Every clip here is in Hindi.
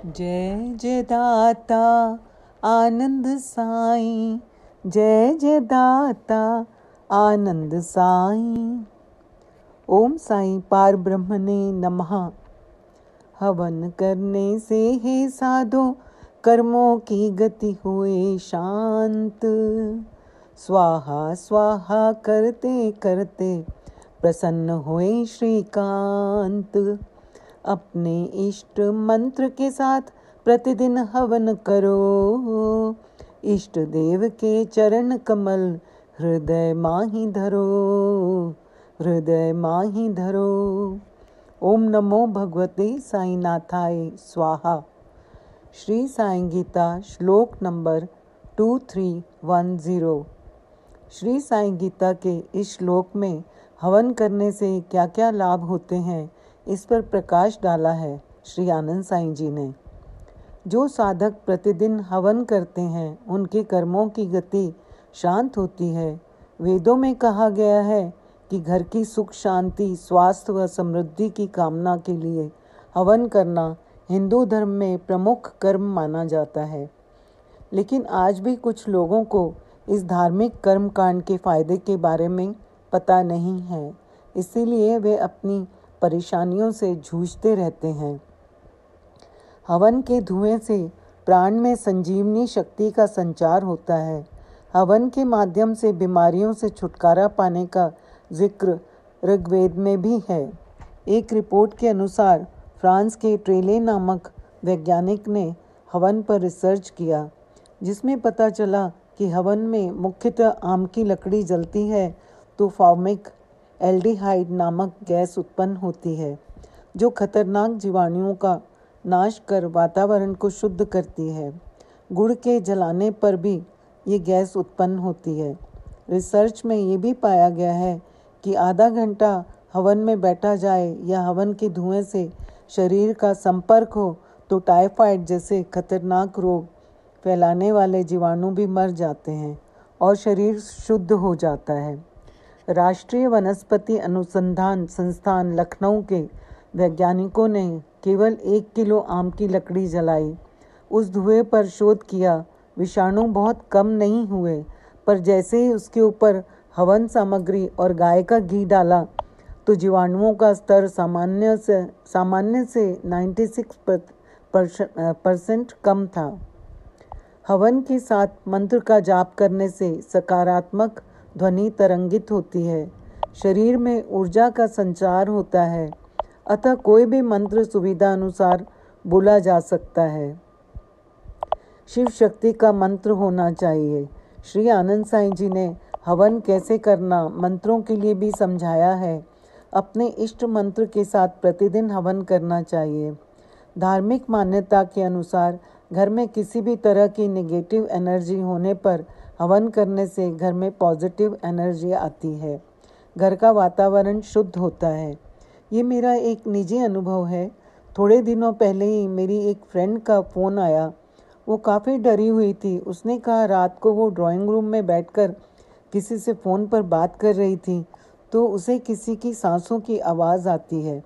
जय जय दाता आनंद साईं, जय जय दाता आनंद साईं। ओम साईं पार ब्रह्मणे नमः। हवन करने से हे साधो कर्मों की गति हुए शांत। स्वाहा स्वाहा करते करते प्रसन्न हुए श्रीकांत। अपने इष्ट मंत्र के साथ प्रतिदिन हवन करो। इष्ट देव के चरण कमल हृदय माही धरो, हृदय माही धरो। ओम नमो भगवते साईनाथाय स्वाहा। श्री साई गीता श्लोक नंबर 2310। श्री साई गीता के इस श्लोक में हवन करने से क्या क्या लाभ होते हैं, इस पर प्रकाश डाला है श्री आनंद साईं जी ने। जो साधक प्रतिदिन हवन करते हैं उनके कर्मों की गति शांत होती है। वेदों में कहा गया है कि घर की सुख शांति, स्वास्थ्य व समृद्धि की कामना के लिए हवन करना हिंदू धर्म में प्रमुख कर्म माना जाता है। लेकिन आज भी कुछ लोगों को इस धार्मिक कर्म कांड के फायदे के बारे में पता नहीं है, इसीलिए वे अपनी परेशानियों से जूझते रहते हैं। हवन के धुएं से प्राण में संजीवनी शक्ति का संचार होता है। हवन के माध्यम से बीमारियों से छुटकारा पाने का जिक्र ऋग्वेद में भी है। एक रिपोर्ट के अनुसार फ्रांस के ट्रेले नामक वैज्ञानिक ने हवन पर रिसर्च किया, जिसमें पता चला कि हवन में मुख्यतः आम की लकड़ी जलती है तो फॉर्मिक एल्डिहाइड नामक गैस उत्पन्न होती है, जो खतरनाक जीवाणुओं का नाश कर वातावरण को शुद्ध करती है। गुड़ के जलाने पर भी ये गैस उत्पन्न होती है। रिसर्च में ये भी पाया गया है कि आधा घंटा हवन में बैठा जाए या हवन के धुएं से शरीर का संपर्क हो तो टाइफाइड जैसे खतरनाक रोग फैलाने वाले जीवाणु भी मर जाते हैं और शरीर शुद्ध हो जाता है। राष्ट्रीय वनस्पति अनुसंधान संस्थान लखनऊ के वैज्ञानिकों ने केवल 1 किलो आम की लकड़ी जलाई। उस धुएं पर शोध किया, विषाणु बहुत कम नहीं हुए, पर जैसे ही उसके ऊपर हवन सामग्री और गाय का घी डाला तो जीवाणुओं का स्तर सामान्य से 96% कम था। हवन के साथ मंत्र का जाप करने से सकारात्मक ध्वनि तरंगित होती है, शरीर में ऊर्जा का संचार होता है, अतः कोई भी मंत्र सुविधा अनुसार बोला जा सकता है। शिव शक्ति का मंत्र होना चाहिए। श्री आनंद साईं जी ने हवन कैसे करना मंत्रों के लिए भी समझाया है। अपने इष्ट मंत्र के साथ प्रतिदिन हवन करना चाहिए। धार्मिक मान्यता के अनुसार घर में किसी भी तरह की नेगेटिव एनर्जी होने पर हवन करने से घर में पॉजिटिव एनर्जी आती है, घर का वातावरण शुद्ध होता है। ये मेरा एक निजी अनुभव है। थोड़े दिनों पहले ही मेरी एक फ्रेंड का फ़ोन आया। वो काफ़ी डरी हुई थी। उसने कहा रात को वो ड्राइंग रूम में बैठकर किसी से फ़ोन पर बात कर रही थी तो उसे किसी की सांसों की आवाज़ आती है।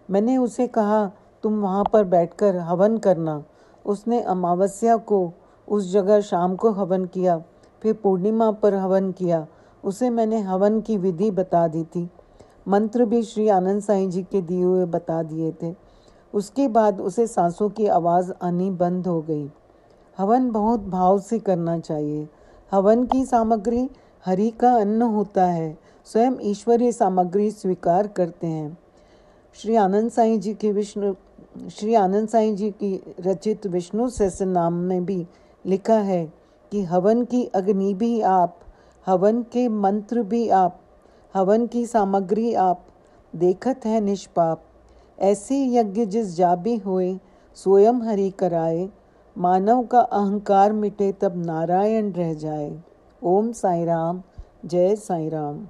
मैंने उसे कहा तुम वहाँ पर बैठकर हवन करना। उसने अमावस्या को उस जगह शाम को हवन किया, फिर पूर्णिमा पर हवन किया। उसे मैंने हवन की विधि बता दी थी, मंत्र भी श्री आनंद साईं जी के दिए हुए बता दिए थे। उसके बाद उसे सांसों की आवाज़ आनी बंद हो गई। हवन बहुत भाव से करना चाहिए। हवन की सामग्री हरि का अन्न होता है, स्वयं ईश्वरीय सामग्री स्वीकार करते हैं। श्री आनंद साईं जी की रचित विष्णु सहस्त्रनाम में भी लिखा है कि हवन की अग्नि भी आप, हवन के मंत्र भी आप, हवन की सामग्री आप, देखत है निष्पाप। ऐसे यज्ञ जिस जाबी होए, स्वयं हरि कराए। मानव का अहंकार मिटे तब नारायण रह जाए। ओम साई राम, जय साई राम।